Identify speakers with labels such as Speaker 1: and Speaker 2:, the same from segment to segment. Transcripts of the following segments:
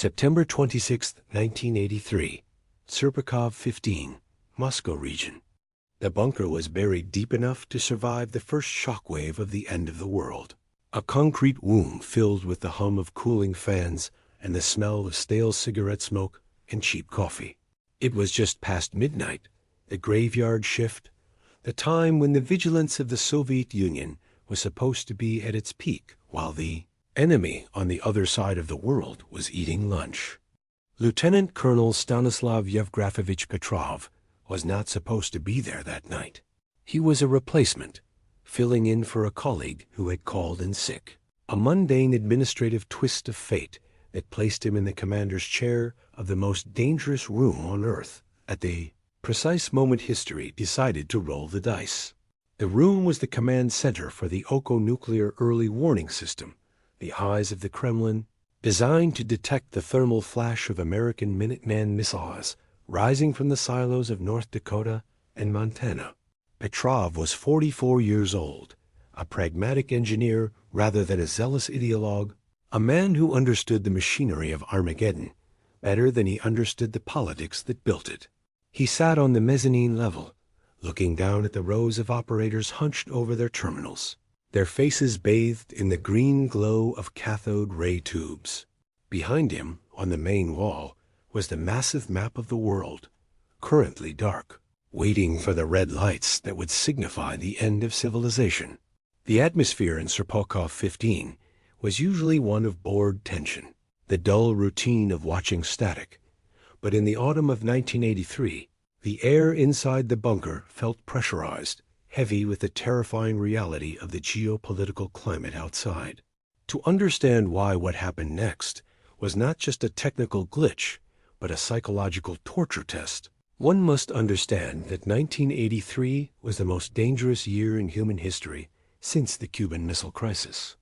Speaker 1: September 26, 1983, Serpukhov 15, Moscow region. The bunker was buried deep enough to survive the first shockwave of the end of the world. A concrete womb filled with the hum of cooling fans and the smell of stale cigarette smoke and cheap coffee. It was just past midnight, the graveyard shift, the time when the vigilance of the Soviet Union was supposed to be at its peak while the enemy on the other side of the world was eating lunch. Lieutenant Colonel Stanislav Petrov was not supposed to be there that night. He was a replacement, filling in for a colleague who had called in sick. A mundane administrative twist of fate that placed him in the commander's chair of the most dangerous room on Earth at the precise moment history decided to roll the dice. The room was the command center for the Oko nuclear early warning system, the eyes of the Kremlin, designed to detect the thermal flash of American Minuteman missiles rising from the silos of North Dakota and Montana. Petrov was 44 years old, a pragmatic engineer rather than a zealous ideologue, a man who understood the machinery of Armageddon better than he understood the politics that built it. He sat on the mezzanine level, looking down at the rows of operators hunched over their terminals, their faces bathed in the green glow of cathode ray tubes. Behind him, on the main wall, was the massive map of the world, currently dark, waiting for the red lights that would signify the end of civilization. The atmosphere in Serpukhov 15 was usually one of bored tension, the dull routine of watching static. But in the autumn of 1983, the air inside the bunker felt pressurized, heavy with the terrifying reality of the geopolitical climate outside. To understand why what happened next was not just a technical glitch, but a psychological torture test, one must understand that 1983 was the most dangerous year in human history since the Cuban Missile Crisis.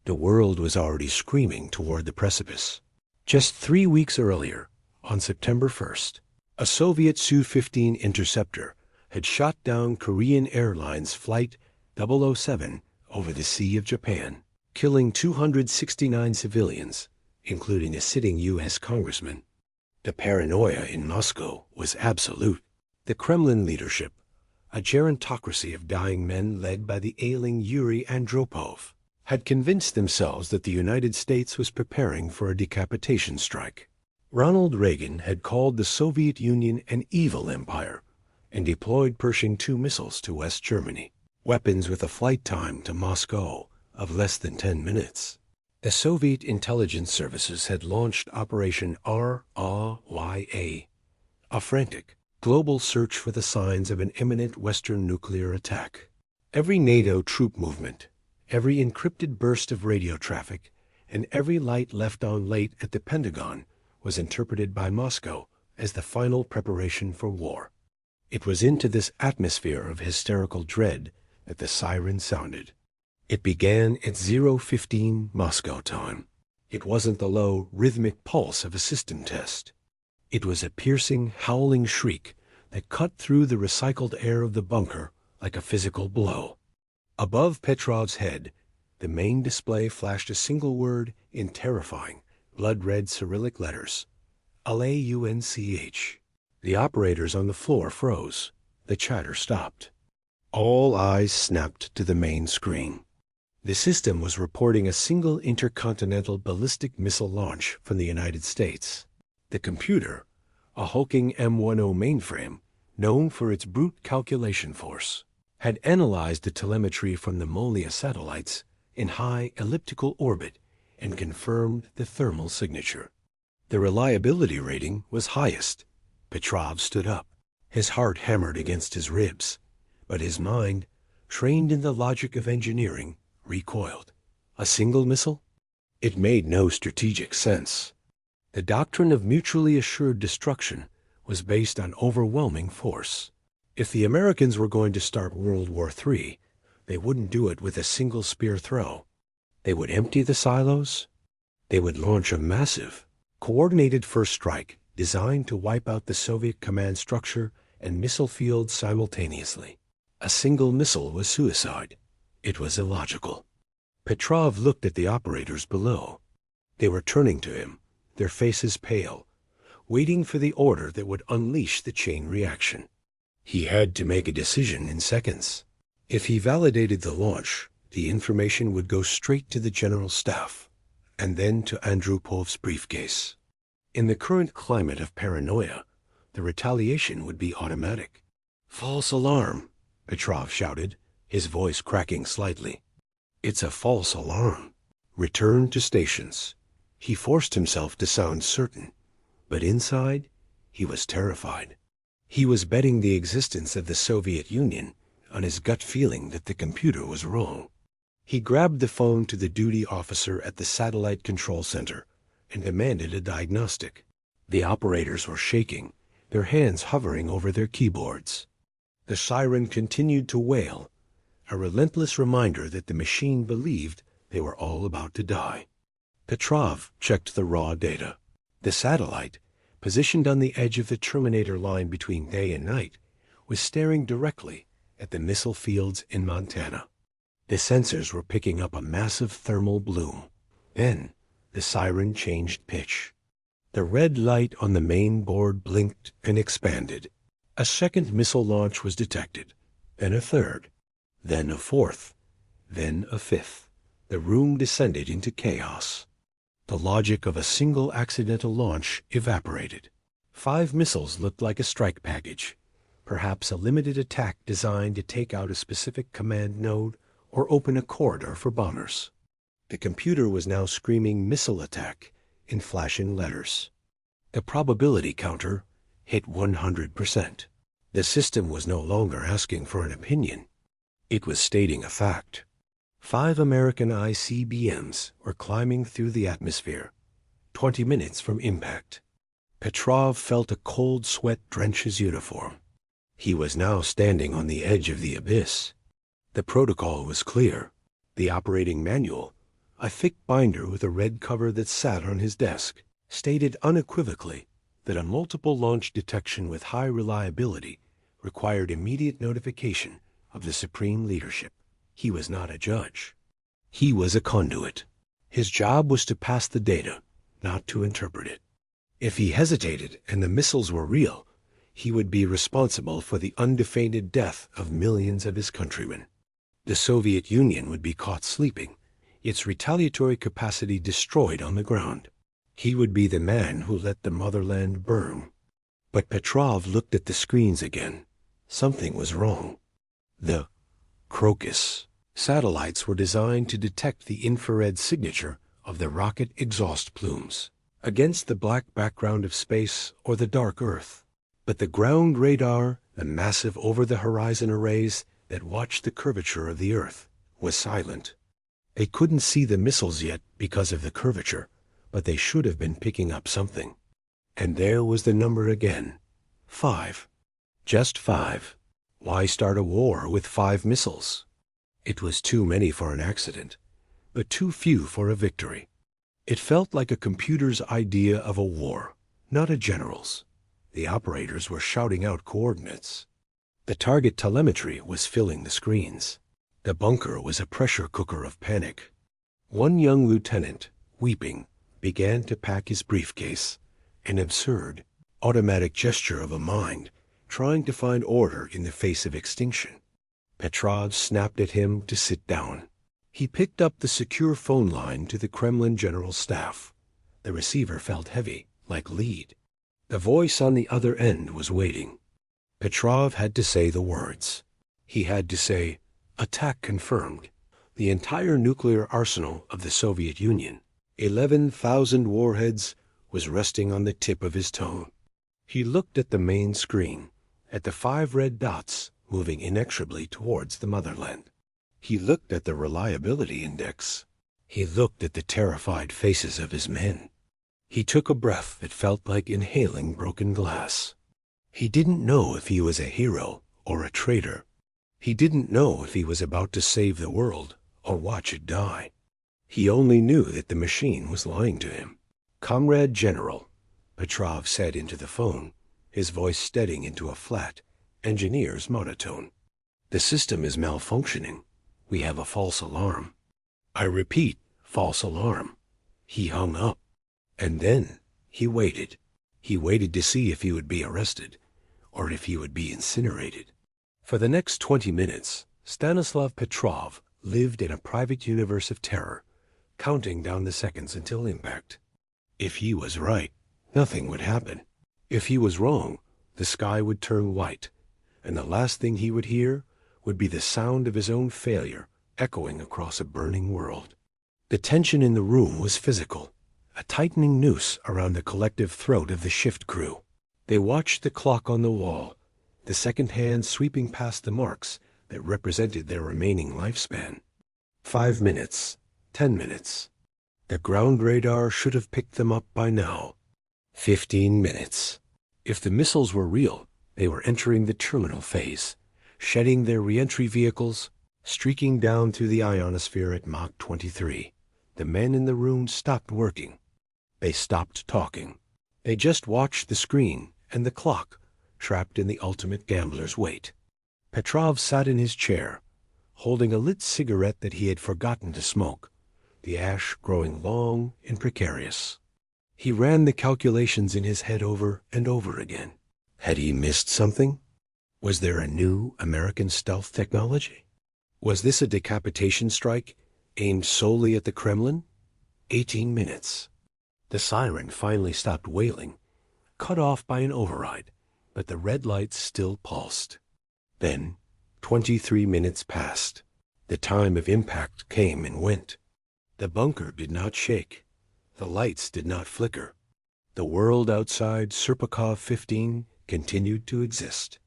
Speaker 1: The world was already screaming toward the precipice. Just 3 weeks earlier, on September 1st, a Soviet Su-15 interceptor had shot down Korean Airlines Flight 007 over the Sea of Japan, killing 269 civilians, including a sitting U.S. congressman. The paranoia in Moscow was absolute. The Kremlin leadership, a gerontocracy of dying men led by the ailing Yuri Andropov, had convinced themselves that the United States was preparing for a decapitation strike. Ronald Reagan had called the Soviet Union an evil empire and deployed Pershing II missiles to West Germany, weapons with a flight time to Moscow of less than 10 minutes. The Soviet intelligence services had launched Operation RAYA, a frantic, global search for the signs of an imminent Western nuclear attack. Every NATO troop movement, every encrypted burst of radio traffic, and every light left on late at the Pentagon was interpreted by Moscow as the final preparation for war. It was into this atmosphere of hysterical dread that the siren sounded. It began at 0:15 Moscow time. It wasn't the low, rhythmic pulse of a system test. It was a piercing, howling shriek that cut through the recycled air of the bunker like a physical blow. Above Petrov's head, the main display flashed a single word in terrifying, blood-red Cyrillic letters: ALAUNCH. The operators on the floor froze. The chatter stopped. All eyes snapped to the main screen. The system was reporting a single intercontinental ballistic missile launch from the United States. The computer, a hulking M10 mainframe, known for its brute calculation force, had analyzed the telemetry from the Molniya satellites in high elliptical orbit and confirmed the thermal signature. The reliability rating was highest. Petrov stood up. His heart hammered against his ribs, but his mind, trained in the logic of engineering, recoiled. A single missile? It made no strategic sense. The doctrine of mutually assured destruction was based on overwhelming force. If the Americans were going to start World War III, they wouldn't do it with a single spear throw. They would empty the silos. They would launch a massive, coordinated first strike designed to wipe out the Soviet command structure and missile fields simultaneously. A single missile was suicide. It was illogical. Petrov looked at the operators below. They were turning to him, their faces pale, waiting for the order that would unleash the chain reaction. He had to make a decision in seconds. If he validated the launch, the information would go straight to the General Staff, and then to Andropov's briefcase. In the current climate of paranoia, the retaliation would be automatic. "False alarm," Petrov shouted, his voice cracking slightly. "It's a false alarm. Return to stations." He forced himself to sound certain, but inside, he was terrified. He was betting the existence of the Soviet Union on his gut feeling that the computer was wrong. He grabbed the phone to the duty officer at the satellite control center and demanded a diagnostic. The operators were shaking, their hands hovering over their keyboards. The siren continued to wail, a relentless reminder that the machine believed they were all about to die. Petrov checked the raw data. The satellite, positioned on the edge of the terminator line between day and night, was staring directly at the missile fields in Montana. The sensors were picking up a massive thermal bloom. Then the siren changed pitch. The red light on the main board blinked and expanded. A second missile launch was detected, then a third, then a fourth, then a fifth. The room descended into chaos. The logic of a single accidental launch evaporated. 5 missiles looked like a strike package, perhaps a limited attack designed to take out a specific command node or open a corridor for bombers. The computer was now screaming "missile attack" in flashing letters. The probability counter hit 100%. The system was no longer asking for an opinion. It was stating a fact. 5 American ICBMs were climbing through the atmosphere, 20 minutes from impact. Petrov felt a cold sweat drench his uniform. He was now standing on the edge of the abyss. The protocol was clear. The operating manual, a thick binder with a red cover that sat on his desk, stated unequivocally that a multiple launch detection with high reliability required immediate notification of the supreme leadership. He was not a judge. He was a conduit. His job was to pass the data, not to interpret it. If he hesitated and the missiles were real, he would be responsible for the undefended death of millions of his countrymen. The Soviet Union would be caught sleeping, its retaliatory capacity destroyed on the ground. He would be the man who let the motherland burn. But Petrov looked at the screens again. Something was wrong. The Crocus satellites were designed to detect the infrared signature of the rocket exhaust plumes against the black background of space or the dark earth. But the ground radar, the massive over-the-horizon arrays that watched the curvature of the earth, was silent. They couldn't see the missiles yet because of the curvature, but they should have been picking up something. And there was the number again. 5. Just 5. Why start a war with 5 missiles? It was too many for an accident, but too few for a victory. It felt like a computer's idea of a war, not a general's. The operators were shouting out coordinates. The target telemetry was filling the screens. The bunker was a pressure cooker of panic. One young lieutenant, weeping, began to pack his briefcase, an absurd, automatic gesture of a mind trying to find order in the face of extinction. Petrov snapped at him to sit down. He picked up the secure phone line to the Kremlin General Staff. The receiver felt heavy, like lead. The voice on the other end was waiting. Petrov had to say the words. He had to say, "Attack confirmed." The entire nuclear arsenal of the Soviet Union, 11,000 warheads, was resting on the tip of his tongue. He looked at the main screen, at the 5 red dots moving inexorably towards the motherland. He looked at the reliability index. He looked at the terrified faces of his men. He took a breath that felt like inhaling broken glass. He didn't know if he was a hero or a traitor. He didn't know if he was about to save the world or watch it die. He only knew that the machine was lying to him. "Comrade General," Petrov said into the phone, his voice steadying into a flat, engineer's monotone. "The system is malfunctioning. We have a false alarm." "I repeat, false alarm." He hung up. And then He waited. He waited to see if he would be arrested, or if he would be incinerated. For the next 20 minutes, Stanislav Petrov lived in a private universe of terror, counting down the seconds until impact. If he was right, nothing would happen. If he was wrong, the sky would turn white, and the last thing he would hear would be the sound of his own failure echoing across a burning world. The tension in the room was physical, a tightening noose around the collective throat of the shift crew. They watched the clock on the wall, the second hand sweeping past the marks that represented their remaining lifespan. 5 minutes, 10 minutes. The ground radar should have picked them up by now. 15 minutes. If the missiles were real, they were entering the terminal phase, shedding their re-entry vehicles, streaking down through the ionosphere at Mach 23. The men in the room stopped working. They stopped talking. They just watched the screen and the clock, trapped in the ultimate gambler's weight. Petrov sat in his chair, holding a lit cigarette that he had forgotten to smoke, the ash growing long and precarious. He ran the calculations in his head over and over again. Had he missed something? Was there a new American stealth technology? Was this a decapitation strike aimed solely at the Kremlin? 18 minutes. The siren finally stopped wailing, cut off by an override, but the red lights still pulsed. Then 23 minutes passed. The time of impact came and went. The bunker did not shake. The lights did not flicker. The world outside Serpukhov 15 continued to exist.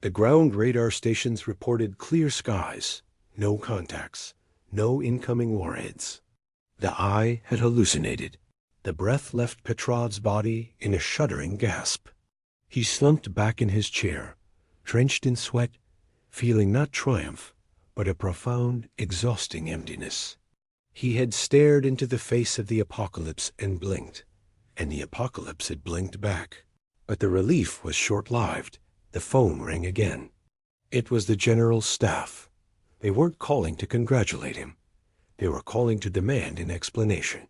Speaker 1: The ground radar stations reported clear skies, no contacts, no incoming warheads. The eye had hallucinated. The breath left Petrov's body in a shuddering gasp. He slumped back in his chair, drenched in sweat, feeling not triumph, but a profound, exhausting emptiness. He had stared into the face of the apocalypse and blinked, and the apocalypse had blinked back. But the relief was short-lived. The phone rang again. It was the General's staff. They weren't calling to congratulate him. They were calling to demand an explanation.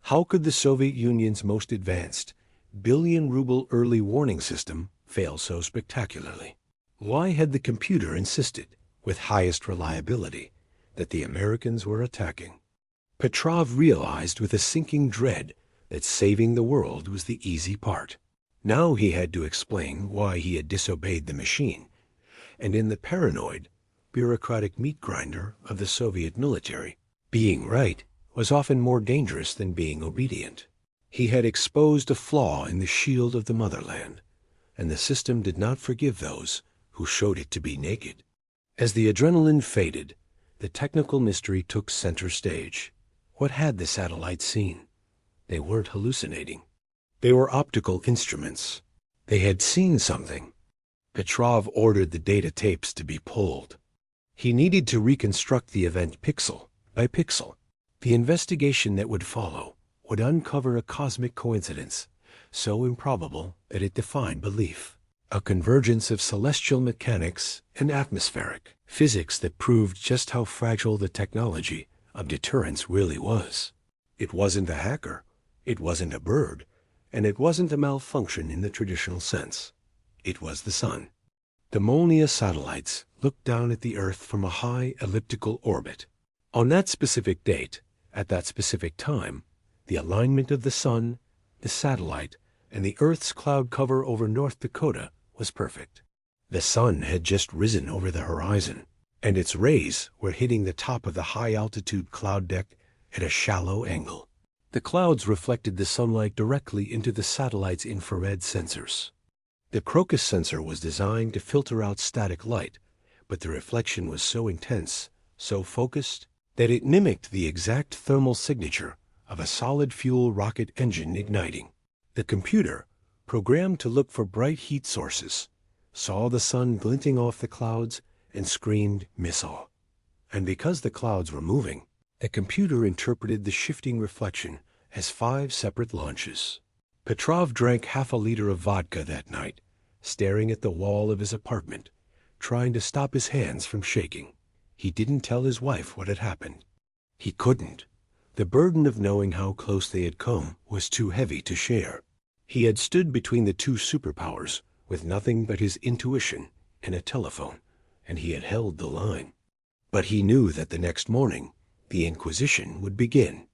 Speaker 1: How could the Soviet Union's most advanced, billion-ruble early warning system fail so spectacularly? Why had the computer insisted, with highest reliability, that the Americans were attacking? Petrov realized with a sinking dread that saving the world was the easy part. Now he had to explain why he had disobeyed the machine, and in the paranoid, bureaucratic meat grinder of the Soviet military, being right was often more dangerous than being obedient. He had exposed a flaw in the shield of the motherland, and the system did not forgive those who showed it to be naked. As the adrenaline faded, the technical mystery took center stage. What had the satellites seen? They weren't hallucinating. They were optical instruments. They had seen something. Petrov ordered the data tapes to be pulled. He needed to reconstruct the event pixel by pixel. The investigation that would follow would uncover a cosmic coincidence so improbable that it defied belief. A convergence of celestial mechanics and atmospheric physics that proved just how fragile the technology of deterrence really was. It wasn't a hacker. It wasn't a bird. And it wasn't a malfunction in the traditional sense. It was the sun. The Molniya satellites looked down at the Earth from a high elliptical orbit. On that specific date, at that specific time, the alignment of the sun, the satellite, and the Earth's cloud cover over North Dakota was perfect. The sun had just risen over the horizon, and its rays were hitting the top of the high-altitude cloud deck at a shallow angle. The clouds reflected the sunlight directly into the satellite's infrared sensors. The Crocus sensor was designed to filter out static light, but the reflection was so intense, so focused, that it mimicked the exact thermal signature of a solid-fuel rocket engine igniting. The computer, programmed to look for bright heat sources, saw the sun glinting off the clouds and screamed missile. And because the clouds were moving, the computer interpreted the shifting reflection as 5 separate launches. Petrov drank half a liter of vodka that night, staring at the wall of his apartment, trying to stop his hands from shaking. He didn't tell his wife what had happened. He couldn't. The burden of knowing how close they had come was too heavy to share. He had stood between the two superpowers with nothing but his intuition and a telephone, and he had held the line. But he knew that the next morning the Inquisition would begin.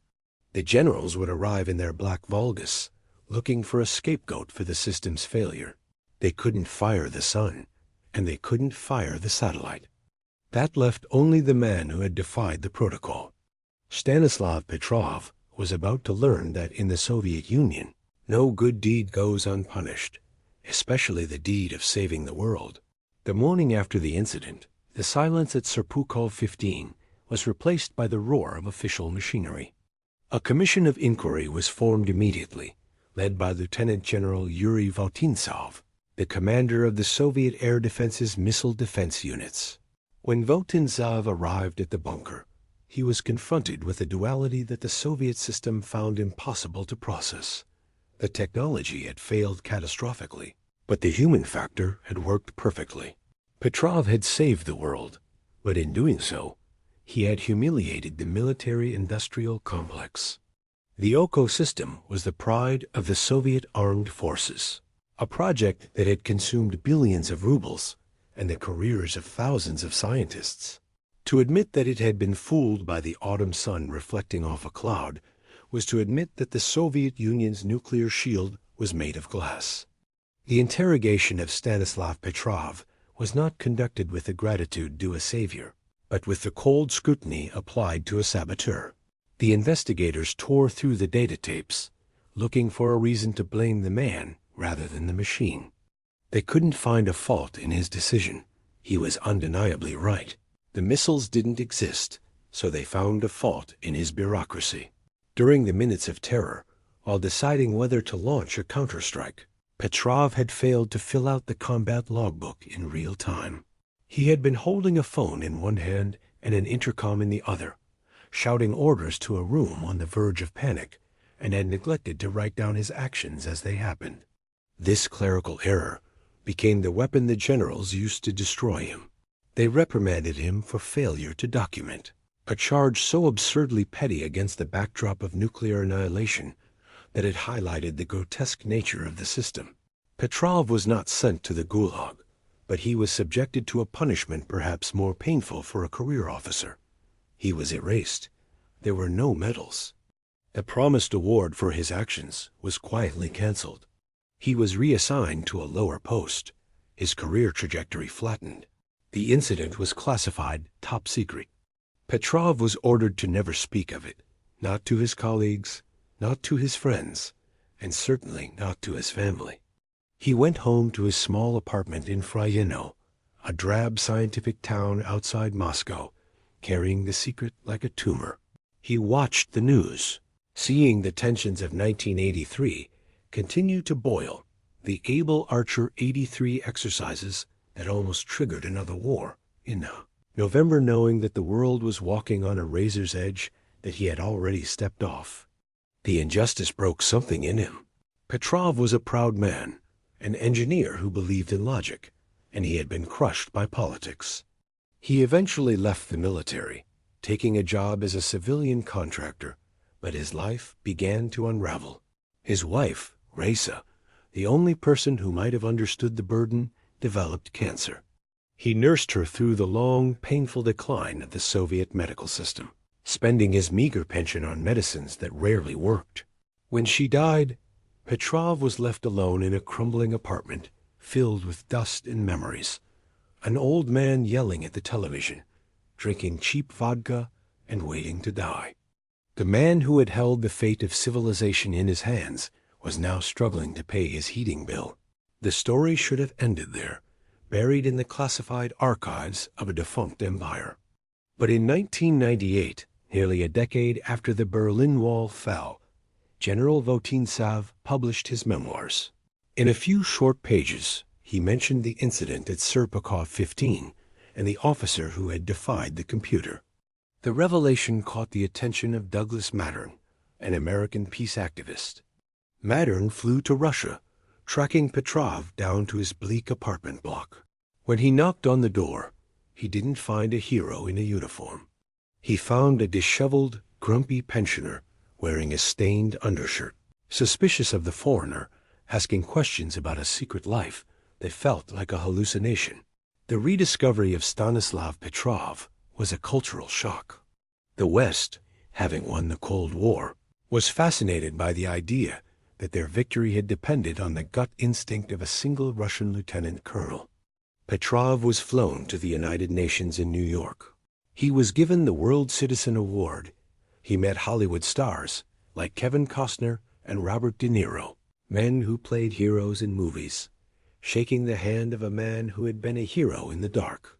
Speaker 1: The generals would arrive in their black Volgas, looking for a scapegoat for the system's failure. They couldn't fire the sun, and they couldn't fire the satellite. That left only the man who had defied the protocol. Stanislav Petrov was about to learn that in the Soviet Union, no good deed goes unpunished, especially the deed of saving the world. The morning after the incident, the silence at Serpukhov 15 was replaced by the roar of official machinery. A commission of inquiry was formed immediately, led by Lieutenant General Yuri Votintsov, the commander of the Soviet Air Defense's missile defense units. When Votintsov arrived at the bunker, he was confronted with a duality that the Soviet system found impossible to process. The technology had failed catastrophically, but the human factor had worked perfectly. Petrov had saved the world, but in doing so, he had humiliated the military-industrial complex. The Oko system was the pride of the Soviet armed forces, a project that had consumed billions of rubles and the careers of thousands of scientists. To admit that it had been fooled by the autumn sun reflecting off a cloud was to admit that the Soviet Union's nuclear shield was made of glass. The interrogation of Stanislav Petrov was not conducted with the gratitude due a savior, but with the cold scrutiny applied to a saboteur. The investigators tore through the data tapes, looking for a reason to blame the man rather than the machine. They couldn't find a fault in his decision. He was undeniably right. The missiles didn't exist, so they found a fault in his bureaucracy. During the minutes of terror, while deciding whether to launch a counterstrike, Petrov had failed to fill out the combat logbook in real time. He had been holding a phone in one hand and an intercom in the other, shouting orders to a room on the verge of panic, and had neglected to write down his actions as they happened. This clerical error became the weapon the generals used to destroy him. They reprimanded him for failure to document, a charge so absurdly petty against the backdrop of nuclear annihilation that it highlighted the grotesque nature of the system. Petrov was not sent to the Gulag, but he was subjected to a punishment perhaps more painful for a career officer. He was erased. There were no medals. The promised award for his actions was quietly canceled. He was reassigned to a lower post. His career trajectory flattened. The incident was classified top secret. Petrov was ordered to never speak of it, not to his colleagues, not to his friends, and certainly not to his family. He went home to his small apartment in Fryino, a drab scientific town outside Moscow, carrying the secret like a tumor. He watched the news, seeing the tensions of 1983 continue to boil, the Able Archer 83 exercises that almost triggered another war in November, knowing that the world was walking on a razor's edge that he had already stepped off. The injustice broke something in him. Petrov was a proud man, an engineer who believed in logic, and he had been crushed by politics. He eventually left the military, taking a job as a civilian contractor, but his life began to unravel. His wife, Raisa, the only person who might have understood the burden, developed cancer. He nursed her through the long, painful decline of the Soviet medical system, spending his meager pension on medicines that rarely worked. When she died, Petrov was left alone in a crumbling apartment filled with dust and memories, an old man yelling at the television, drinking cheap vodka and waiting to die. The man who had held the fate of civilization in his hands was now struggling to pay his heating bill. The story should have ended there, buried in the classified archives of a defunct empire. But in 1998, nearly a decade after the Berlin Wall fell, General Votintsov published his memoirs. In a few short pages, he mentioned the incident at Serpukhov 15 and the officer who had defied the computer. The revelation caught the attention of Douglas Mattern, an American peace activist. Mattern flew to Russia, tracking Petrov down to his bleak apartment block. When he knocked on the door, he didn't find a hero in a uniform. He found a disheveled, grumpy pensioner wearing a stained undershirt. Suspicious of the foreigner, asking questions about a secret life that felt like a hallucination. The rediscovery of Stanislav Petrov was a cultural shock. The West, having won the Cold War, was fascinated by the idea that their victory had depended on the gut instinct of a single Russian lieutenant colonel. Petrov was flown to the United Nations in New York. He was given the World Citizen Award. He met Hollywood stars like Kevin Costner and Robert De Niro, men who played heroes in movies, shaking the hand of a man who had been a hero in the dark.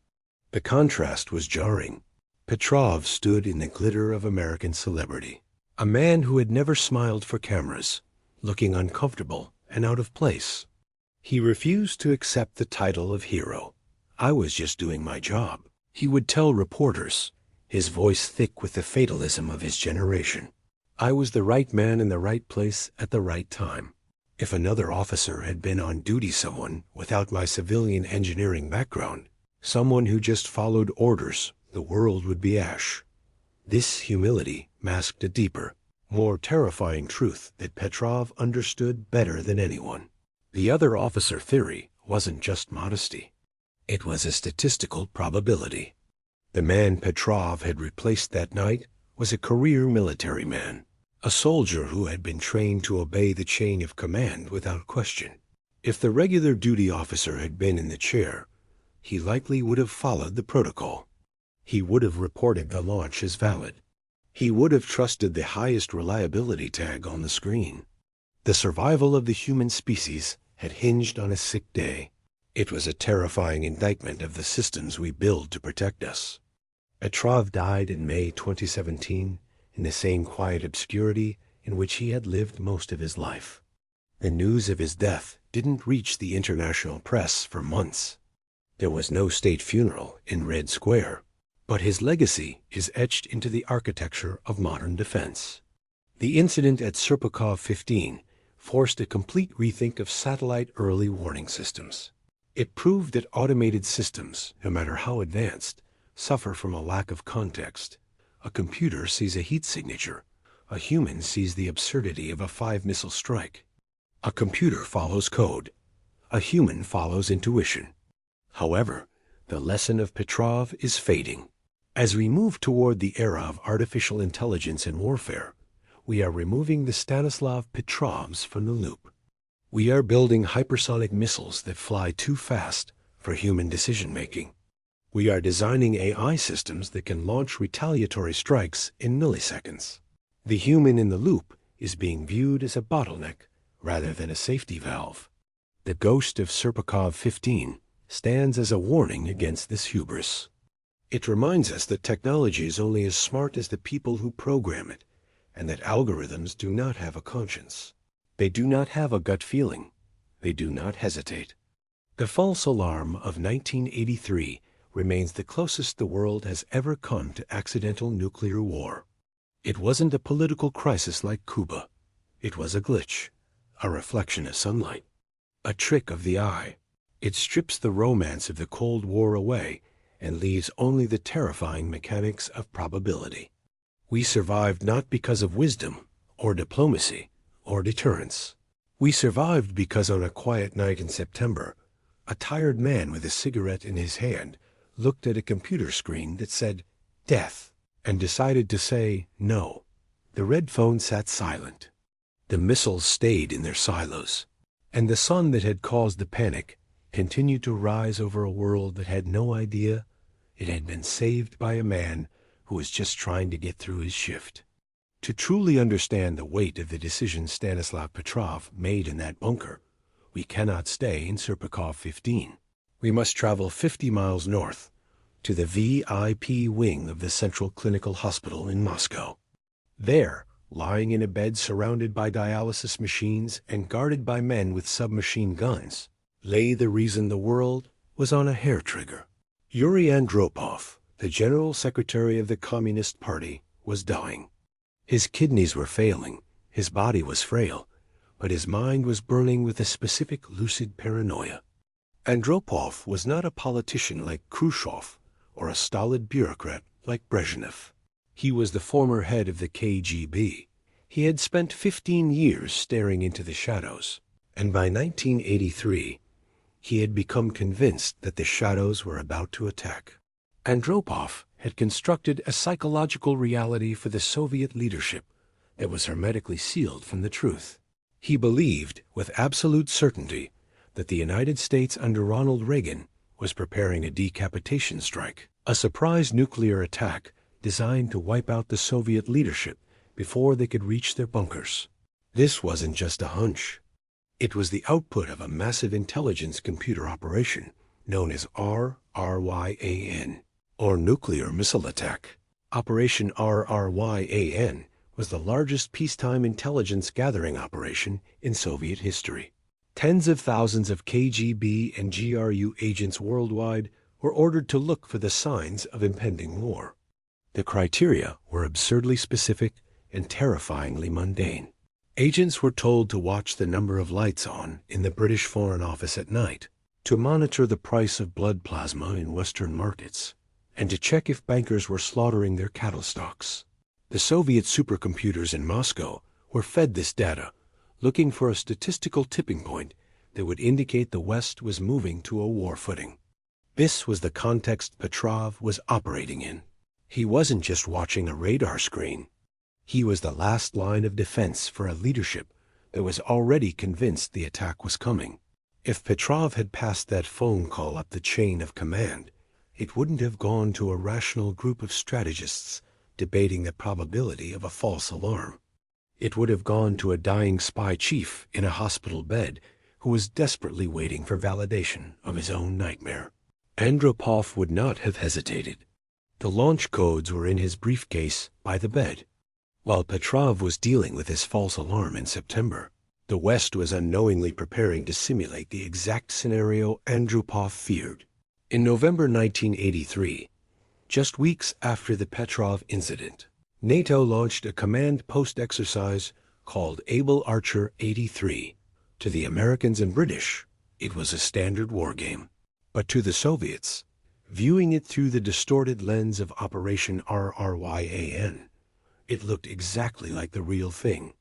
Speaker 1: The contrast was jarring. Petrov stood in the glitter of American celebrity, a man who had never smiled for cameras, looking uncomfortable and out of place. He refused to accept the title of hero. "I was just doing my job," he would tell reporters, his voice thick with the fatalism of his generation. "I was the right man in the right place at the right time. If another officer had been on duty, someone without my civilian engineering background, someone who just followed orders, the world would be ash." This humility masked a deeper, more terrifying truth that Petrov understood better than anyone. The other officer theory wasn't just modesty. It was a statistical probability. The man Petrov had replaced that night was a career military man, a soldier who had been trained to obey the chain of command without question. If the regular duty officer had been in the chair, he likely would have followed the protocol. He would have reported the launch as valid. He would have trusted the highest reliability tag on the screen. The survival of the human species had hinged on a sick day. It was a terrifying indictment of the systems we build to protect us. Petrov died in May 2017 in the same quiet obscurity in which he had lived most of his life. The news of his death didn't reach the international press for months. There was no state funeral in Red Square, but his legacy is etched into the architecture of modern defense. The incident at Serpukhov 15 forced a complete rethink of satellite early warning systems. It proved that automated systems, no matter how advanced, suffer from a lack of context. A computer sees a heat signature. A human sees the absurdity of a 5-missile strike. A computer follows code. A human follows intuition. However, the lesson of Petrov is fading. As we move toward the era of artificial intelligence in warfare, we are removing the Stanislav Petrovs from the loop. We are building hypersonic missiles that fly too fast for human decision-making. We are designing AI systems that can launch retaliatory strikes in milliseconds. The human in the loop is being viewed as a bottleneck rather than a safety valve. The ghost of Serpukhov 15 stands as a warning against this hubris. It reminds us that technology is only as smart as the people who program it, and that algorithms do not have a conscience. They do not have a gut feeling. They do not hesitate. The false alarm of 1983 remains the closest the world has ever come to accidental nuclear war. It wasn't a political crisis like Cuba. It was a glitch, a reflection of sunlight, a trick of the eye. It strips the romance of the Cold War away and leaves only the terrifying mechanics of probability. We survived not because of wisdom or diplomacy or deterrence. We survived because on a quiet night in September, a tired man with a cigarette in his hand looked at a computer screen that said, "Death," and decided to say no. The red phone sat silent. The missiles stayed in their silos, and the sun that had caused the panic continued to rise over a world that had no idea it had been saved by a man who was just trying to get through his shift. To truly understand the weight of the decision Stanislav Petrov made in that bunker, we cannot stay in Serpukhov 15. We must travel 50 miles north to the VIP wing of the Central Clinical Hospital in Moscow. There, lying in a bed surrounded by dialysis machines and guarded by men with submachine guns, lay the reason the world was on a hair trigger. Yuri Andropov, the General Secretary of the Communist Party, was dying. His kidneys were failing, his body was frail, but his mind was burning with a specific lucid paranoia. Andropov was not a politician like Khrushchev or a stolid bureaucrat like Brezhnev. He was the former head of the KGB. He had spent 15 years staring into the shadows, and by 1983, he had become convinced that the shadows were about to attack. Andropov had constructed a psychological reality for the Soviet leadership that was hermetically sealed from the truth. He believed with absolute certainty that the United States under Ronald Reagan was preparing a decapitation strike, a surprise nuclear attack designed to wipe out the Soviet leadership before they could reach their bunkers. This wasn't just a hunch. It was the output of a massive intelligence computer operation known as RRYAN, or Nuclear Missile Attack. Operation RRYAN was the largest peacetime intelligence gathering operation in Soviet history. Tens of thousands of KGB and GRU agents worldwide were ordered to look for the signs of impending war. The criteria were absurdly specific and terrifyingly mundane. Agents were told to watch the number of lights on in the British Foreign Office at night, to monitor the price of blood plasma in Western markets, and to check if bankers were slaughtering their cattle stocks. The Soviet supercomputers in Moscow were fed this data, looking for a statistical tipping point that would indicate the West was moving to a war footing. This was the context Petrov was operating in. He wasn't just watching a radar screen. He was the last line of defense for a leadership that was already convinced the attack was coming. If Petrov had passed that phone call up the chain of command, it wouldn't have gone to a rational group of strategists debating the probability of a false alarm. It would have gone to a dying spy chief in a hospital bed who was desperately waiting for validation of his own nightmare. Andropov would not have hesitated. The launch codes were in his briefcase by the bed. While Petrov was dealing with his false alarm in September, the West was unknowingly preparing to simulate the exact scenario Andropov feared. In November 1983, just weeks after the Petrov incident, NATO launched a command post exercise called Able Archer 83. To the Americans and British, it was a standard war game. But to the Soviets, viewing it through the distorted lens of Operation RRYAN, it looked exactly like the real thing.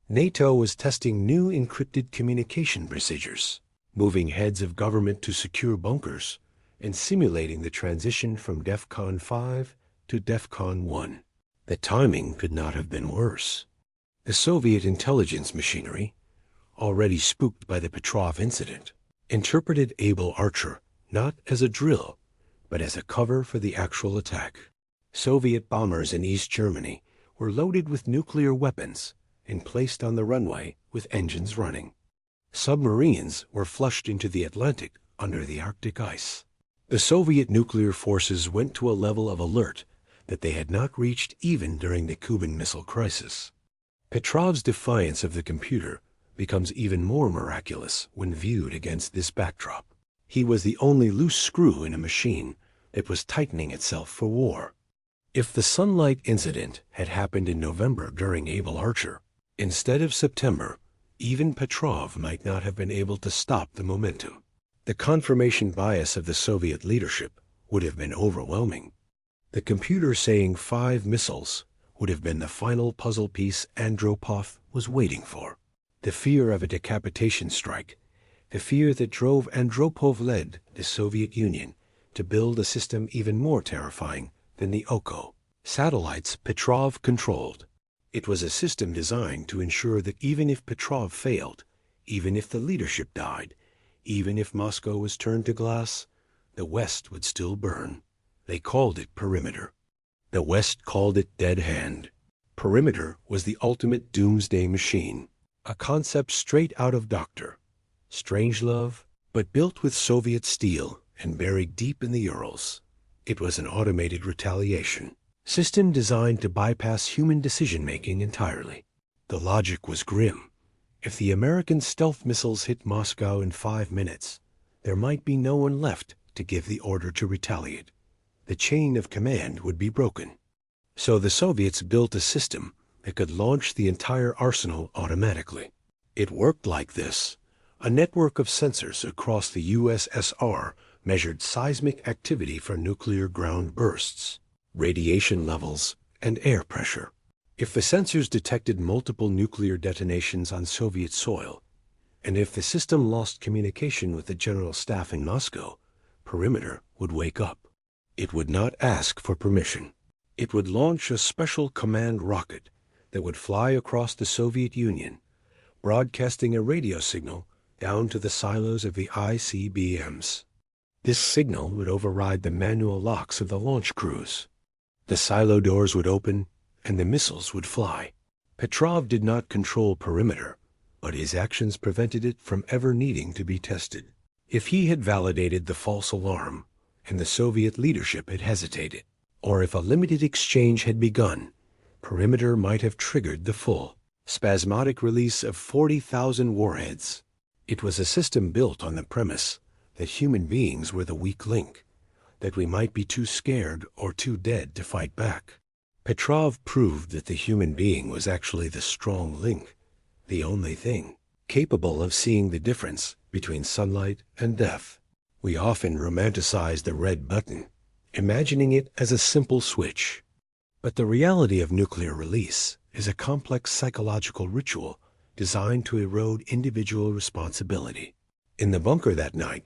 Speaker 1: NATO was testing new encrypted communication procedures, moving heads of government to secure bunkers, and simulating the transition from DEFCON 5 to DEFCON 1. The timing could not have been worse. The Soviet intelligence machinery, already spooked by the Petrov incident, interpreted Able Archer not as a drill, but as a cover for the actual attack. Soviet bombers in East Germany were loaded with nuclear weapons and placed on the runway with engines running. Submarines were flushed into the Atlantic under the Arctic ice. The Soviet nuclear forces went to a level of alert that they had not reached even during the Cuban Missile Crisis. Petrov's defiance of the computer becomes even more miraculous when viewed against this backdrop. He was the only loose screw in a machine that was tightening itself for war. If the sunlight incident had happened in November during Able Archer, instead of September, even Petrov might not have been able to stop the momentum. The confirmation bias of the Soviet leadership would have been overwhelming. The computer saying 5 missiles would have been the final puzzle piece Andropov was waiting for. The fear of a decapitation strike, the fear that drove Andropov-led the Soviet Union to build a system even more terrifying than the Oko satellites Petrov controlled. It was a system designed to ensure that even if Petrov failed, even if the leadership died, even if Moscow was turned to glass, the West would still burn. They called it perimeter. The West called it dead hand. Perimeter was the ultimate doomsday machine, a concept straight out of Dr. Strangelove, but built with Soviet steel and buried deep in the Urals. It was an automated retaliation system designed to bypass human decision-making entirely. The logic was grim. If the American stealth missiles hit Moscow in 5 minutes, there might be no one left to give the order to retaliate. The chain of command would be broken. So the Soviets built a system that could launch the entire arsenal automatically. It worked like this. A network of sensors across the USSR measured seismic activity for nuclear ground bursts, radiation levels, and air pressure. If the sensors detected multiple nuclear detonations on Soviet soil, And if the system lost communication with the general staff in Moscow, Perimeter would wake up. It would not ask for permission. It would launch a special command rocket that would fly across the Soviet Union, broadcasting a radio signal down to the silos of the ICBMs. This signal would override the manual locks of the launch crews. The silo doors would open, and the missiles would fly. Petrov did not control Perimeter, but his actions prevented it from ever needing to be tested. If he had validated the false alarm, and the Soviet leadership had hesitated, or if a limited exchange had begun, Perimeter might have triggered the full, spasmodic release of 40,000 warheads. It was a system built on the premise that human beings were the weak link, that we might be too scared or too dead to fight back. Petrov proved that the human being was actually the strong link, the only thing capable of seeing the difference between sunlight and death. We often romanticize the red button, imagining it as a simple switch. But the reality of nuclear release is a complex psychological ritual designed to erode individual responsibility. In the bunker that night,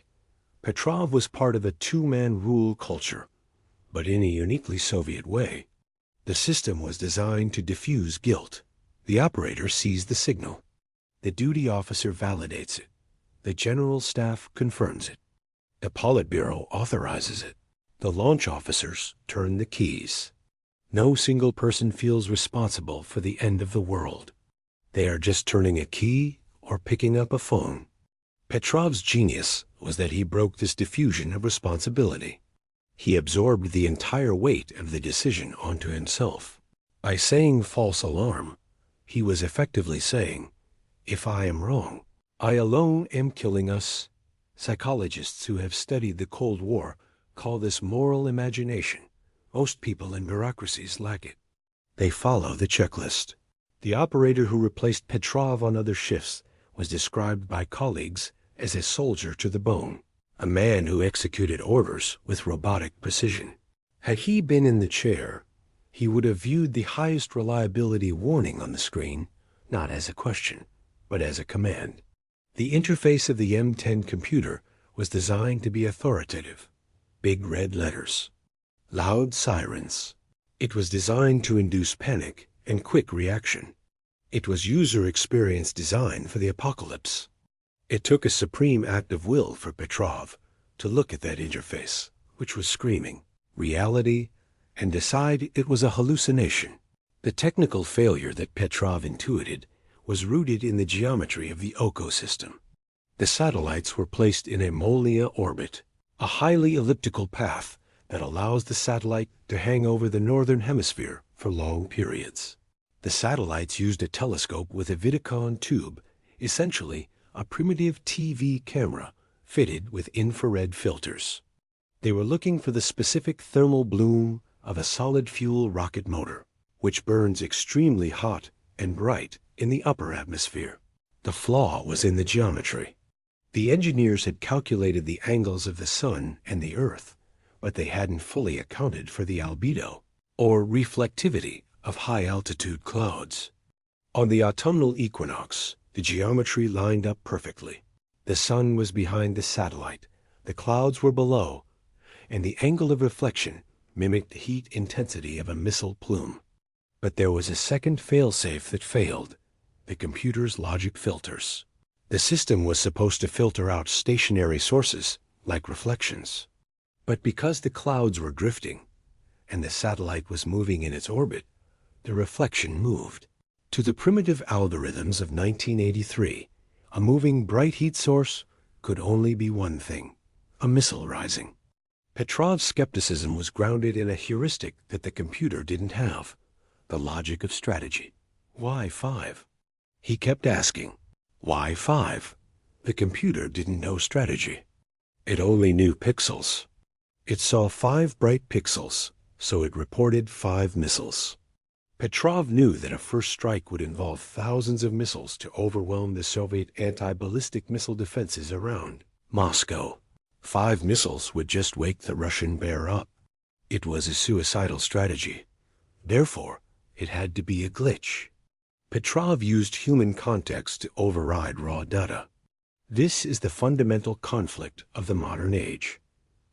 Speaker 1: Petrov was part of a two-man rule culture, but in a uniquely Soviet way. The system was designed to diffuse guilt. The operator sees the signal. The duty officer validates it. The general staff confirms it. The Politburo authorizes it. The launch officers turn the keys. No single person feels responsible for the end of the world. They are just turning a key or picking up a phone. Petrov's genius was that he broke this diffusion of responsibility. He absorbed the entire weight of the decision onto himself. By saying false alarm, he was effectively saying, if I am wrong, I alone am killing us. Psychologists who have studied the Cold War call this moral imagination. Most people in bureaucracies lack it. They follow the checklist. The operator who replaced Petrov on other shifts was described by colleagues as a soldier to the bone, a man who executed orders with robotic precision. Had he been in the chair, he would have viewed the highest reliability warning on the screen not as a question, but as a command. The interface of the M10 computer was designed to be authoritative. Big red letters. Loud sirens. It was designed to induce panic and quick reaction. It was user experience design for the apocalypse. It took a supreme act of will for Petrov to look at that interface, which was screaming reality, and decide it was a hallucination. The technical failure that Petrov intuited was rooted in the geometry of the Oko system. The satellites were placed in a Molniya orbit, a highly elliptical path that allows the satellite to hang over the northern hemisphere for long periods. The satellites used a telescope with a Vidicon tube, essentially a primitive TV camera fitted with infrared filters. They were looking for the specific thermal bloom of a solid fuel rocket motor, which burns extremely hot and bright in the upper atmosphere. The flaw was in the geometry. The engineers had calculated the angles of the sun and the earth, but they hadn't fully accounted for the albedo, or reflectivity, of high-altitude clouds. On the autumnal equinox, the geometry lined up perfectly. The sun was behind the satellite, the clouds were below, and the angle of reflection mimicked the heat intensity of a missile plume. But there was a second failsafe that failed, the computer's logic filters. The system was supposed to filter out stationary sources, like reflections. But because the clouds were drifting, and the satellite was moving in its orbit, the reflection moved. To the primitive algorithms of 1983, a moving bright heat source could only be one thing, a missile rising. Petrov's skepticism was grounded in a heuristic that the computer didn't have, the logic of strategy. Why 5? He kept asking, why 5? The computer didn't know strategy. It only knew pixels. It saw 5 bright pixels, so it reported 5 missiles. Petrov knew that a first strike would involve thousands of missiles to overwhelm the Soviet anti-ballistic missile defenses around Moscow. 5 missiles would just wake the Russian bear up. It was a suicidal strategy. Therefore, it had to be a glitch. Petrov used human context to override raw data. This is the fundamental conflict of the modern age.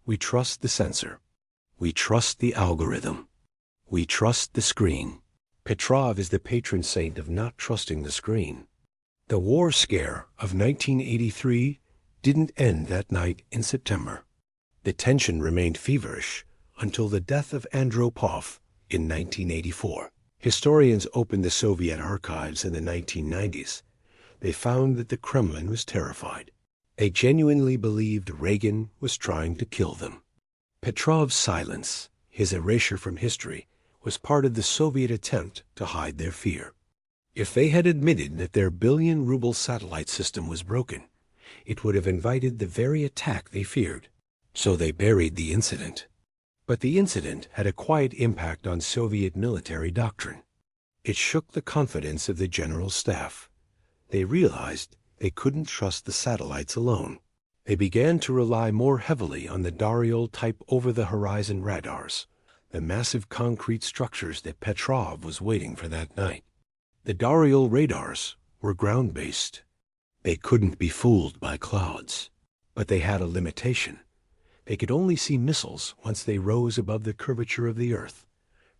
Speaker 1: We trust the sensor. We trust the algorithm. We trust the screen. Petrov is the patron saint of not trusting the screen. The war scare of 1983 didn't end that night in September. The tension remained feverish until the death of Andropov in 1984. Historians opened the Soviet archives in the 1990s. They found that the Kremlin was terrified. They genuinely believed Reagan was trying to kill them. Petrov's silence, his erasure from history, was part of the Soviet attempt to hide their fear. If they had admitted that their billion-ruble satellite system was broken, it would have invited the very attack they feared. So they buried the incident. But the incident had a quiet impact on Soviet military doctrine. It shook the confidence of the general staff. They realized they couldn't trust the satellites alone. They began to rely more heavily on the Daryol-type over-the-horizon radars, the massive concrete structures that Petrov was waiting for that night. The Daryol radars were ground-based. They couldn't be fooled by clouds. But they had a limitation. They could only see missiles once they rose above the curvature of the Earth,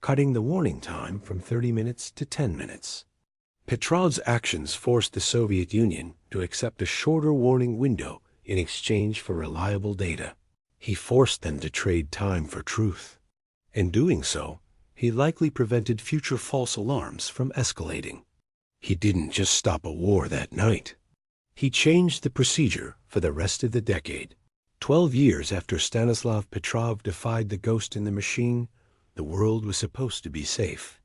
Speaker 1: cutting the warning time from 30 minutes to 10 minutes. Petrov's actions forced the Soviet Union to accept a shorter warning window in exchange for reliable data. He forced them to trade time for truth. In doing so, he likely prevented future false alarms from escalating. He didn't just stop a war that night. He changed the procedure for the rest of the decade. 12 years after Stanislav Petrov defied the ghost in the machine, the world was supposed to be safe.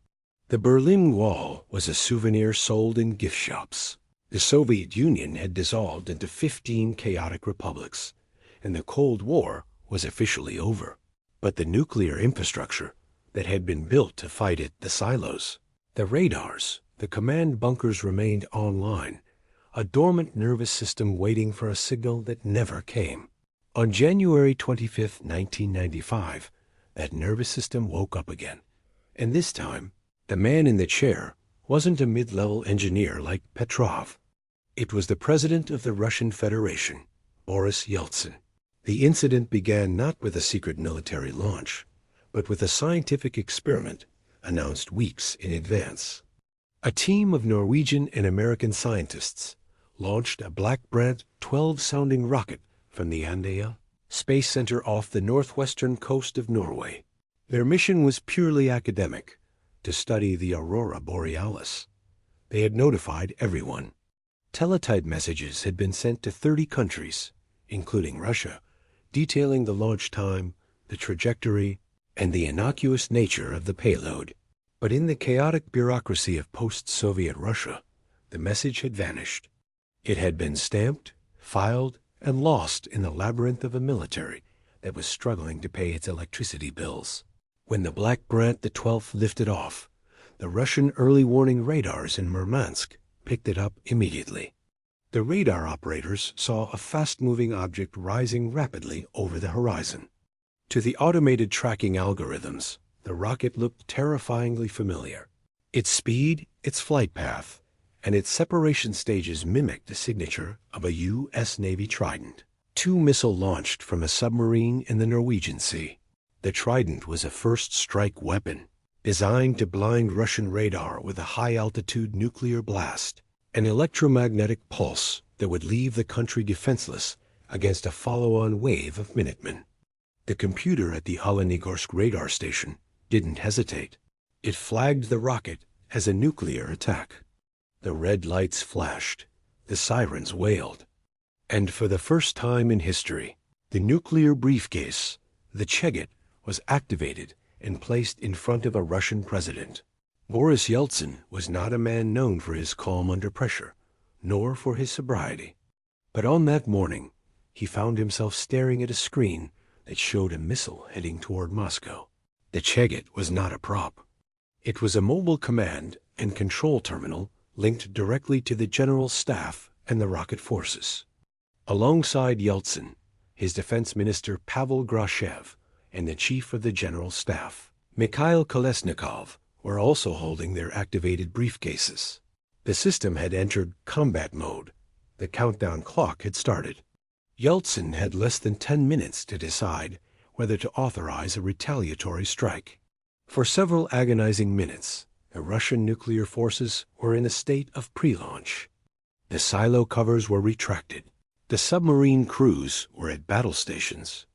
Speaker 1: The Berlin Wall was a souvenir sold in gift shops. The Soviet Union had dissolved into 15 chaotic republics, and the Cold War was officially over. But the nuclear infrastructure that had been built to fight it, the silos, the radars, the command bunkers remained online, a dormant nervous system waiting for a signal that never came. On January 25, 1995, that nervous system woke up again. And this time, the man in the chair wasn't a mid-level engineer like Petrov. It was the president of the Russian Federation, Boris Yeltsin. The incident began not with a secret military launch, but with a scientific experiment announced weeks in advance. A team of Norwegian and American scientists launched a black-brand 12-sounding rocket from the Andøya Space Center off the northwestern coast of Norway. Their mission was purely academic, to study the aurora borealis. They had notified everyone. Teletype messages had been sent to 30 countries, including Russia, detailing the launch time, the trajectory, and the innocuous nature of the payload. But in the chaotic bureaucracy of post-Soviet Russia, the message had vanished. It had been stamped, filed, and lost in the labyrinth of a military that was struggling to pay its electricity bills. When the Black Brant the 12th lifted off, the Russian early warning radars in Murmansk picked it up immediately. The radar operators saw a fast-moving object rising rapidly over the horizon. To the automated tracking algorithms, the rocket looked terrifyingly familiar. Its speed, its flight path, and its separation stages mimicked the signature of a U.S. Navy Trident. 2 missiles launched from a submarine in the Norwegian Sea. The Trident was a first-strike weapon, designed to blind Russian radar with a high-altitude nuclear blast, an electromagnetic pulse that would leave the country defenseless against a follow-on wave of Minutemen. The computer at the Olenigorsk radar station didn't hesitate. It flagged the rocket as a nuclear attack. The red lights flashed, the sirens wailed, and for the first time in history, the nuclear briefcase, the Cheget, was activated and placed in front of a Russian president. Boris Yeltsin was not a man known for his calm under pressure, nor for his sobriety. But on that morning, he found himself staring at a screen that showed a missile heading toward Moscow. The Cheget was not a prop. It was a mobile command and control terminal linked directly to the general staff and the rocket forces. Alongside Yeltsin, his defense minister Pavel Grashev and the chief of the general staff, Mikhail Kolesnikov, were also holding their activated briefcases. The system had entered combat mode, The countdown clock had started. Yeltsin had less than 10 minutes to decide whether to authorize a retaliatory strike. For several agonizing minutes, the Russian nuclear forces were in a state of pre-launch. The silo covers were retracted. The submarine crews were at battle stations.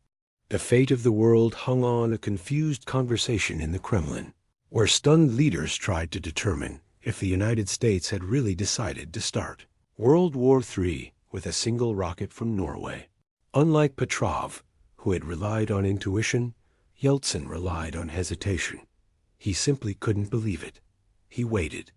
Speaker 1: The fate of the world hung on a confused conversation in the Kremlin, where stunned leaders tried to determine if the United States had really decided to start World War III with a single rocket from Norway. Unlike Petrov, who had relied on intuition, Yeltsin relied on hesitation. He simply couldn't believe it. He waited.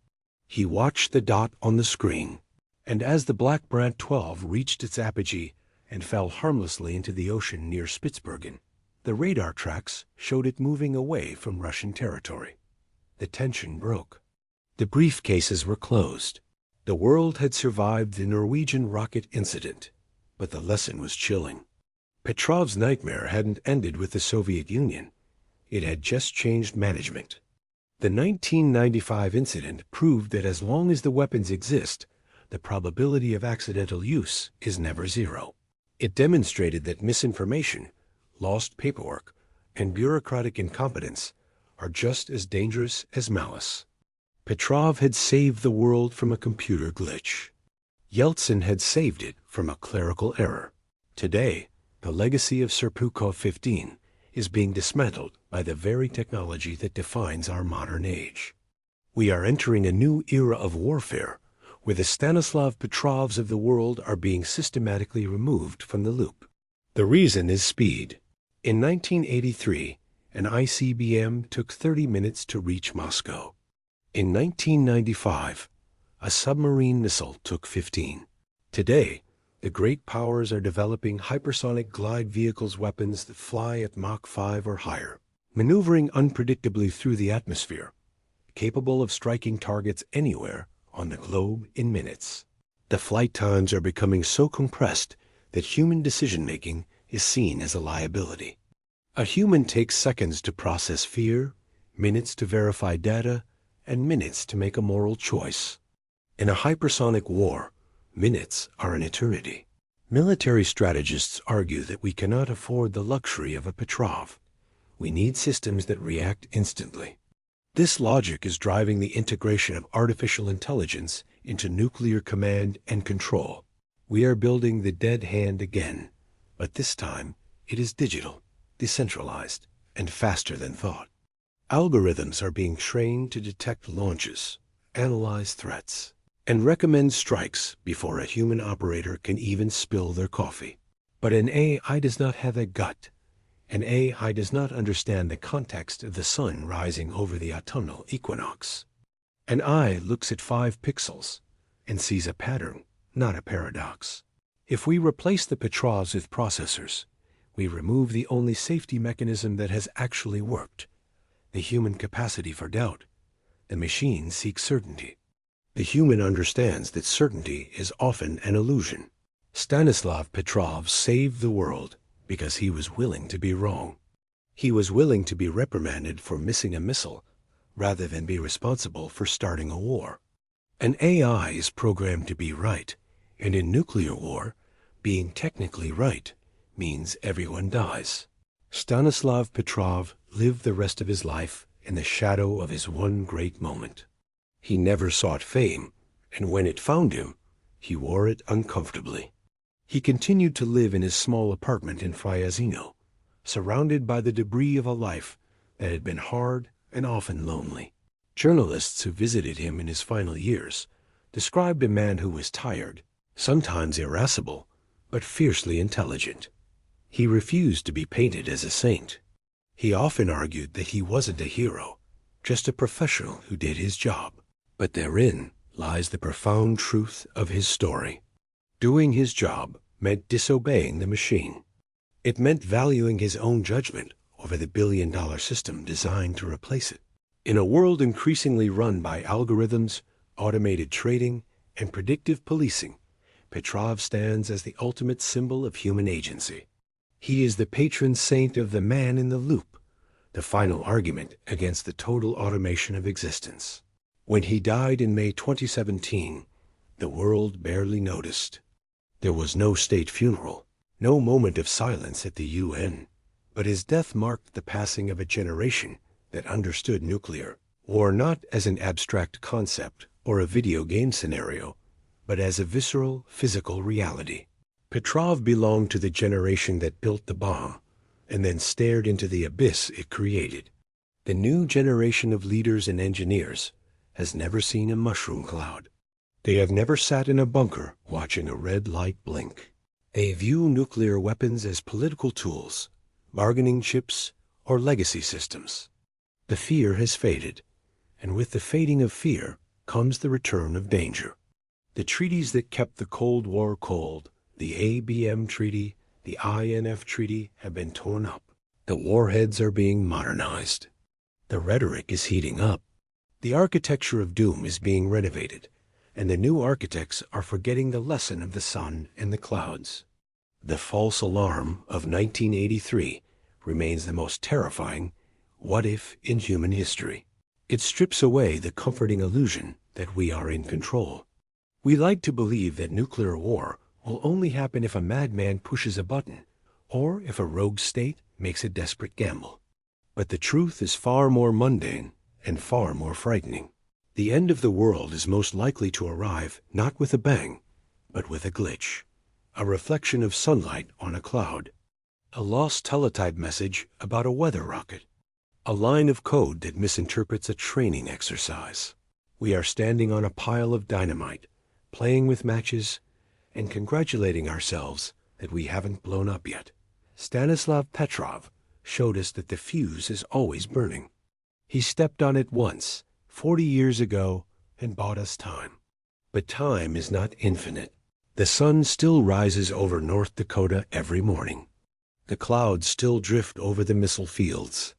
Speaker 1: He watched the dot on the screen, and as the Black Brant 12 reached its apogee and fell harmlessly into the ocean near Spitsbergen, the radar tracks showed it moving away from Russian territory. The tension broke. The briefcases were closed. The world had survived the Norwegian rocket incident, but the lesson was chilling. Petrov's nightmare hadn't ended with the Soviet Union. It had just changed management. The 1995 incident proved that as long as the weapons exist, the probability of accidental use is never zero. It demonstrated that misinformation, lost paperwork, and bureaucratic incompetence are just as dangerous as malice. Petrov had saved the world from a computer glitch. Yeltsin had saved it from a clerical error. Today, the legacy of Serpukhov 15 is being dismantled by the very technology that defines our modern age. We are entering a new era of warfare where the Stanislav Petrovs of the world are being systematically removed from the loop. The reason is speed. In 1983, an ICBM took 30 minutes to reach Moscow. In 1995, a submarine missile took 15. Today, the great powers are developing hypersonic glide vehicles weapons that fly at Mach 5 or higher, maneuvering unpredictably through the atmosphere, capable of striking targets anywhere on the globe in minutes. The flight times are becoming so compressed that human decision-making is seen as a liability. A human takes seconds to process fear, minutes to verify data, and minutes to make a moral choice. In a hypersonic war, minutes are an eternity. Military strategists argue that we cannot afford the luxury of a Petrov. We need systems that react instantly. This logic is driving the integration of artificial intelligence into nuclear command and control. We are building the dead hand again, but this time it is digital, decentralized, and faster than thought. Algorithms are being trained to detect launches, analyze threats, and recommend strikes before a human operator can even spill their coffee. But an AI does not have a gut. An AI does not understand the context of the sun rising over the autumnal equinox. An eye looks at 5 pixels and sees a pattern, not a paradox. If we replace the Petrovs with processors, we remove the only safety mechanism that has actually worked: the human capacity for doubt. The machine seeks certainty. The human understands that certainty is often an illusion. Stanislav Petrov saved the world because he was willing to be wrong. He was willing to be reprimanded for missing a missile rather than be responsible for starting a war. An AI is programmed to be right, and in nuclear war, being technically right means everyone dies. Stanislav Petrov lived the rest of his life in the shadow of his one great moment. He never sought fame, and when it found him, he wore it uncomfortably. He continued to live in his small apartment in Fryazino, surrounded by the debris of a life that had been hard and often lonely. Journalists who visited him in his final years described a man who was tired, sometimes irascible, but fiercely intelligent. He refused to be painted as a saint. He often argued that he wasn't a hero, just a professional who did his job. But therein lies the profound truth of his story. Doing his job meant disobeying the machine. It meant valuing his own judgment over the billion-dollar system designed to replace it. In a world increasingly run by algorithms, automated trading, and predictive policing, Petrov stands as the ultimate symbol of human agency. He is the patron saint of the man in the loop, the final argument against the total automation of existence. When he died in May 2017, the world barely noticed. There was no state funeral, no moment of silence at the UN, but his death marked the passing of a generation that understood nuclear war not as an abstract concept or a video game scenario, but as a visceral, physical reality. Petrov belonged to the generation that built the bomb and then stared into the abyss it created. The new generation of leaders and engineers has never seen a mushroom cloud. They have never sat in a bunker watching a red light blink. They view nuclear weapons as political tools, bargaining chips, or legacy systems. The fear has faded, and with the fading of fear comes the return of danger. The treaties that kept the Cold War cold, the ABM Treaty, the INF Treaty, have been torn up. The warheads are being modernized. The rhetoric is heating up. The architecture of doom is being renovated, and the new architects are forgetting the lesson of the sun and the clouds. The false alarm of 1983 remains the most terrifying what-if in human history. It strips away the comforting illusion that we are in control. We like to believe that nuclear war will only happen if a madman pushes a button, or if a rogue state makes a desperate gamble. But the truth is far more mundane and far more frightening. The end of the world is most likely to arrive not with a bang, but with a glitch, a reflection of sunlight on a cloud, a lost teletype message about a weather rocket, a line of code that misinterprets a training exercise. We are standing on a pile of dynamite, playing with matches, and congratulating ourselves that we haven't blown up yet. Stanislav Petrov showed us that the fuse is always burning. He stepped on it once, 40 years ago, and bought us time. But time is not infinite. The sun still rises over North Dakota every morning. The clouds still drift over the missile fields.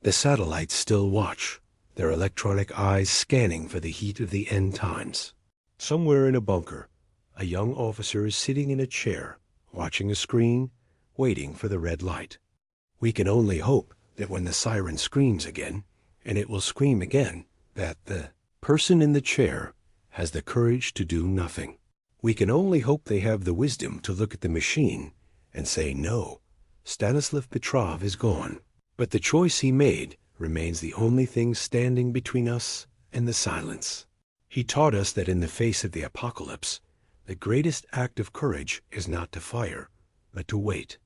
Speaker 1: The satellites still watch, their electronic eyes scanning for the heat of the end times. Somewhere in a bunker, a young officer is sitting in a chair, watching a screen, waiting for the red light. We can only hope that when the siren screams again, and it will scream again, that the person in the chair has the courage to do nothing. We can only hope they have the wisdom to look at the machine and say, no, Stanislav Petrov is gone. But the choice he made remains the only thing standing between us and the silence. He taught us that in the face of the apocalypse, the greatest act of courage is not to fire, but to wait.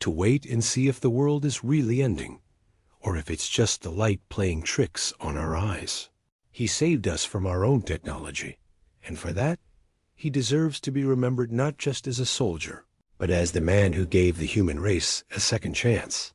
Speaker 1: To wait and see if the world is really ending, or if it's just the light playing tricks on our eyes. He saved us from our own technology, and for that, he deserves to be remembered not just as a soldier, but as the man who gave the human race a second chance.